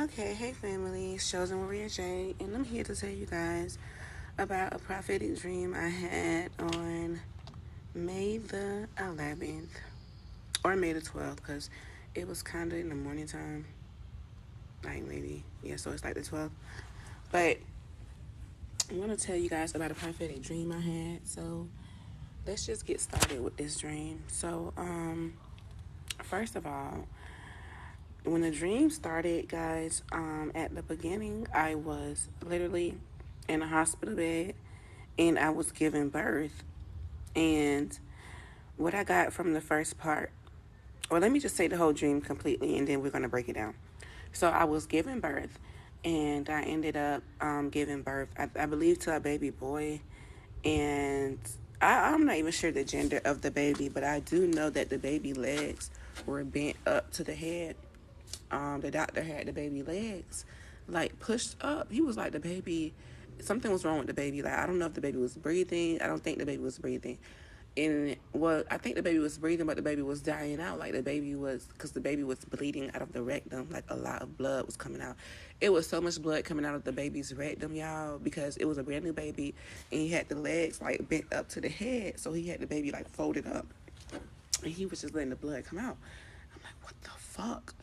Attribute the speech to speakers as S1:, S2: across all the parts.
S1: Okay, hey family, it's Chosen Warrior J, and I'm here to tell you guys about a prophetic dream I had on May the 11th, or May the 12th, because it was kind of in the morning time, like maybe, yeah, so it's like the 12th. But I want to tell you guys about a prophetic dream I had, so let's just get started with this dream. So, first of all, when the dream started, guys, at the beginning, I was literally in a hospital bed and I was giving birth. And what I got from the first part, or let me just say the whole dream completely and then we're going to break it down. So I was giving birth and I ended up giving birth, I believe, to a baby boy. And I'm not even sure the gender of the baby, but I do know that the baby legs were bent up to the head. The doctor had the baby legs like pushed up. He was like, the baby, something was wrong with the baby. Like, I don't know if the baby was breathing. I don't think the baby was breathing. And well, I think the baby was breathing, but the baby was dying out. Like the baby was, because the baby was bleeding out of the rectum. Like a lot of blood was coming out. It was so much blood coming out of the baby's rectum, y'all, because it was a brand new baby, and he had the legs like bent up to the head, so he had the baby like folded up, and he was just letting the blood come out. I'm like, what the fuck?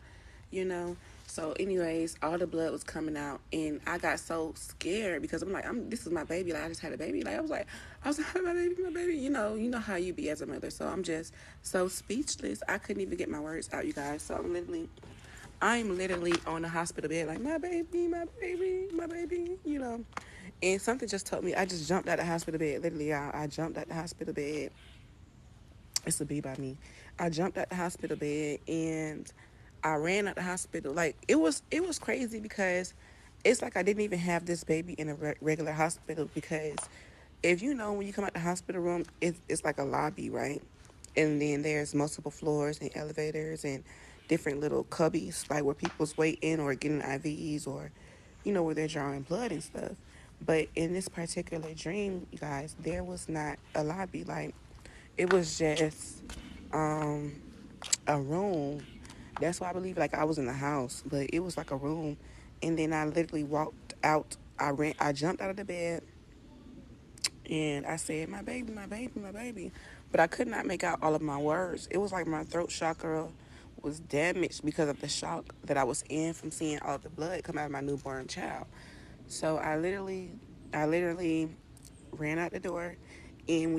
S1: You know. So anyways, all the blood was coming out and I got so scared because I'm like, this is my baby. Like, I just had a baby. Like, I was like, my baby. You know how you be as a mother. So I'm just so speechless. I couldn't even get my words out, you guys. So I'm literally on the hospital bed, like, my baby, my baby, my baby, you know. And something just told me, I just jumped out the hospital bed. Literally, I jumped out the hospital bed. It's a B by me. I jumped out the hospital bed and I ran out the hospital. Like, it was crazy because it's like I didn't even have this baby in a regular hospital, because if you know, when you come out the hospital room, it's like a lobby, right? And then there's multiple floors and elevators and different little cubbies, like where people's waiting or getting IVs, or where they're drawing blood and stuff. But in this particular dream, you guys, there was not a lobby. Like, it was just um a room. That's why I believe like I was in the house, but it was like a room. And then I literally walked out. I jumped out of the bed and I said, my baby, my baby, my baby. But I could not make out all of my words. It was like my throat chakra was damaged because of the shock that I was in from seeing all of the blood come out of my newborn child. So I literally ran out the door. And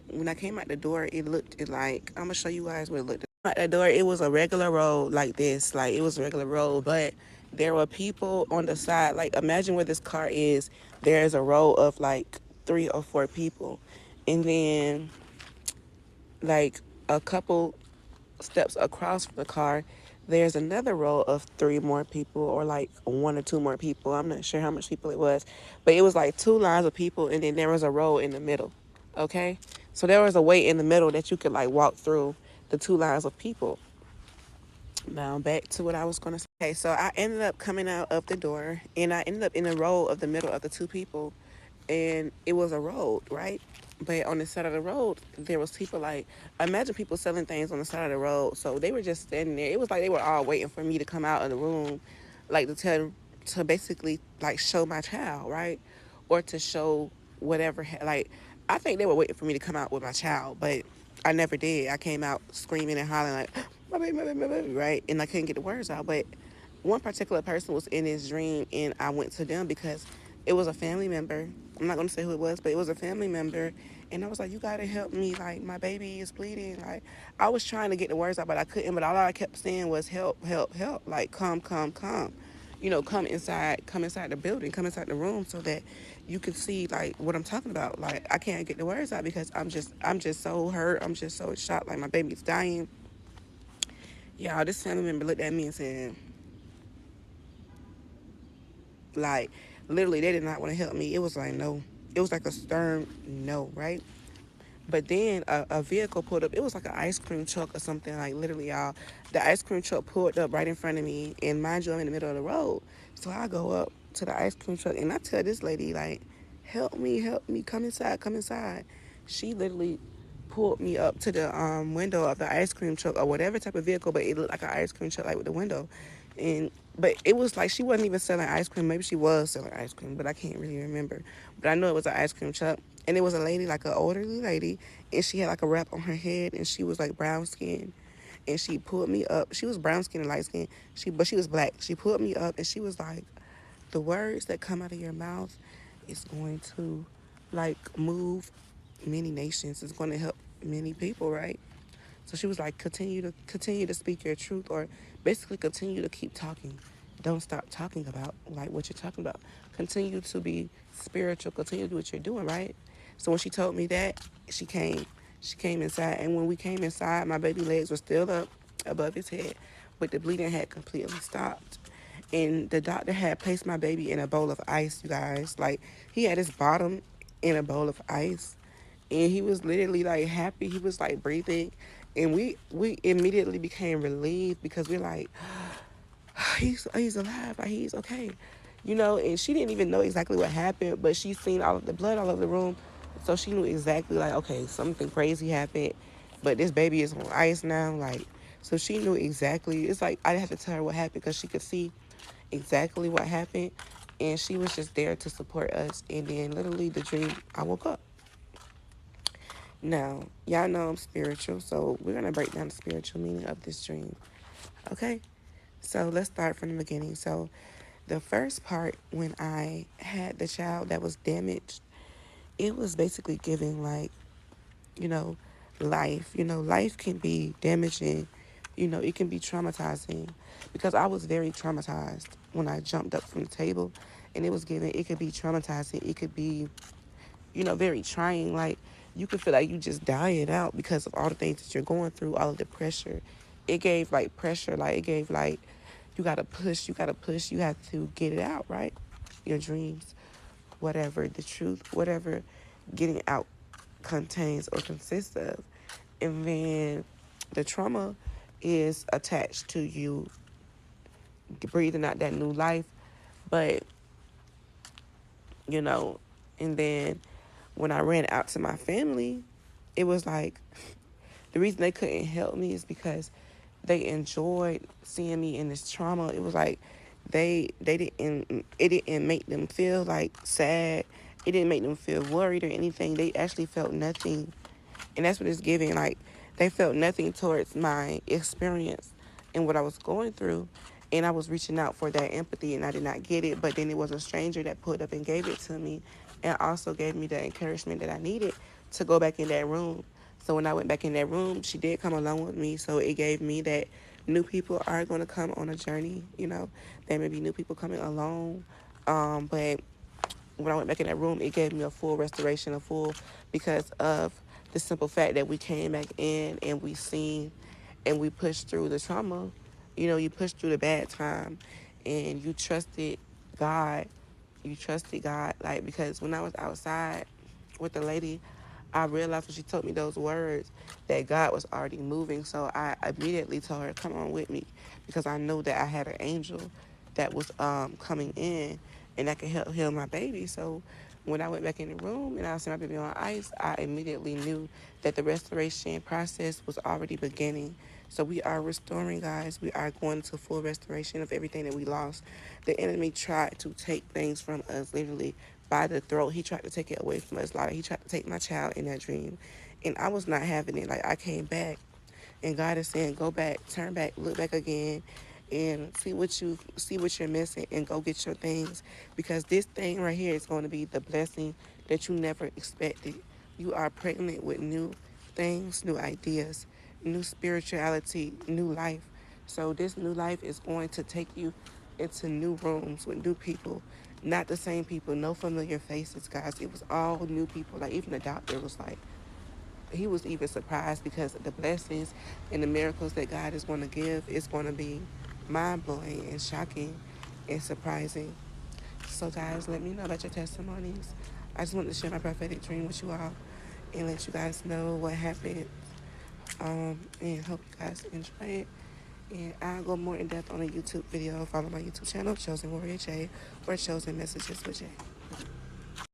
S1: when I came out the door, it like, I'm gonna show you guys what it looked like. Out the door, it was a regular road like this. Like, it was a regular road, but there were people on the side. Like, imagine where this car is. There's a row of like 3 or 4 people. And then like a couple steps across from the car, there's another row of 3 more people, or like 1 or 2 more people. I'm not sure how much people it was, but it was like 2 lines of people, and then there was a row in the middle. Okay, so there was a way in the middle that you could like walk through the 2 lines of people. Now back to what I was gonna say. Okay, so I ended up coming out of the door, and I ended up in the row of the middle of the 2 people, and it was a road, right? But on the side of the road, there was people like, imagine people selling things on the side of the road. So they were just standing there. It was like they were all waiting for me to come out of the room, like to basically like show my child, right? Or to show whatever. Like, I think they were waiting for me to come out with my child, but I never did. I came out screaming and hollering like, my baby, my baby, my baby, right? And I couldn't get the words out. But one particular person was in this dream, and I went to them because it was a family member. I'm not going to say who it was, but it was a family member. And I was like, you got to help me. Like, my baby is bleeding. Like, I was trying to get the words out, but I couldn't. But all I kept saying was, help, help, help. Like, come, come, come. Come inside the building, come inside the room, so that you can see like what I'm talking about. Like, I can't get the words out because I'm just so hurt. I'm just so shocked. Like, my baby's dying. Y'all, this family member looked at me and said, like, literally, they did not want to help me. It was like, no. It was like a stern no, right? But then a vehicle pulled up. It was like an ice cream truck or something. Like, literally, y'all, the ice cream truck pulled up right in front of me. And mind you, I'm in the middle of the road. So I go up to the ice cream truck and I tell this lady, like, help me, come inside, come inside. She literally pulled me up to the window of the ice cream truck or whatever type of vehicle, but it looked like an ice cream truck, like with the window. And But it was like she wasn't even selling ice cream. Maybe she was selling ice cream, but I can't really remember. But I know it was an ice cream truck. And it was a lady, like an elderly lady, and she had like a wrap on her head, and she was like brown skinned. And she pulled me up. She was brown skinned and light skinned. But she was black. She pulled me up, and she was like, "The words that come out of your mouth is going to, like, move many nations. It's going to help many people, right?" So she was like, continue to speak your truth, or basically continue to keep talking. Don't stop talking about like what you're talking about. Continue to be spiritual. Continue to do what you're doing, right? So when she told me that, she came. She came inside, and when we came inside, my baby legs were still up above his head, but the bleeding had completely stopped. And the doctor had placed my baby in a bowl of ice, you guys. Like, he had his bottom in a bowl of ice, and he was literally like happy. He was like breathing, and we immediately became relieved because we're like, he's alive, like he's okay, you know. And she didn't even know exactly what happened, but she seen all of the blood all over the room, so she knew exactly like, okay, something crazy happened, but this baby is on ice now, like. So she knew exactly. It's like I didn't have to tell her what happened because she could see exactly what happened, and she was just there to support us. And then literally the dream, I woke up. Now, y'all know I'm spiritual, so we're going to break down the spiritual meaning of this dream. Okay? So let's start from the beginning. So, the first part, when I had the child that was damaged, it was basically giving, like, you know, life. You know, life can be damaging, you know, it can be traumatizing, because I was very traumatized when I jumped up from the table, and it was giving, it could be traumatizing, it could be, you know, very trying. Like, you could feel like you just dying out because of all the things that you're going through, all of the pressure. It gave like pressure, like it gave like, you gotta push, you have to get it out, right? Your dreams, whatever the truth, whatever getting out contains or consists of. And then the trauma is attached to you breathing out that new life. But, you know, and then when I ran out to my family, it was like the reason they couldn't help me is because they enjoyed seeing me in this trauma. It was like they didn't, it didn't make them feel like sad. It didn't make them feel worried or anything. They actually felt nothing, and that's what it's giving. Like, they felt nothing towards my experience and what I was going through, and I was reaching out for that empathy, and I did not get it. But then it was a stranger that pulled up and gave it to me, and also gave me the encouragement that I needed to go back in that room. So when I went back in that room, she did come along with me. So it gave me that new people are going to come on a journey. You know, there may be new people coming along, but when I went back in that room, it gave me a full restoration, a full, because of the simple fact that we came back in and we seen and we pushed through the trauma. You know, you pushed through the bad time, and you trusted God. You trusted God, like, because when I was outside with the lady, I realized when she told me those words that God was already moving. So I immediately told her, come on with me, because I knew that I had an angel that was coming in and that could help heal my baby. So when I went back in the room and I was seeing my baby on ice, I immediately knew that the restoration process was already beginning. So we are restoring, guys. We are going to full restoration of everything that we lost. The enemy tried to take things from us, literally by the throat. He tried to take it away from us. Like, he tried to take my child in that dream, and I was not having it. Like, I came back, and God is saying, go back, turn back, look back again, and see what you're missing, and go get your things, because this thing right here is going to be the blessing that you never expected. You are pregnant with new things, new ideas, new spirituality, new life. So this new life is going to take you into new rooms with new people, not the same people, no familiar faces, guys. It was all new people. Like, even the doctor was like, he was even surprised, because the blessings and the miracles that God is going to give is going to be mind-blowing and shocking and surprising. So, guys, let me know about your testimonies. I just wanted to share my prophetic dream with you all and let you guys know what happened, and hope you guys enjoy it. And I'll go more in depth on a YouTube video. Follow my YouTube channel, Chosen Warrior J, or Chosen Messages with J.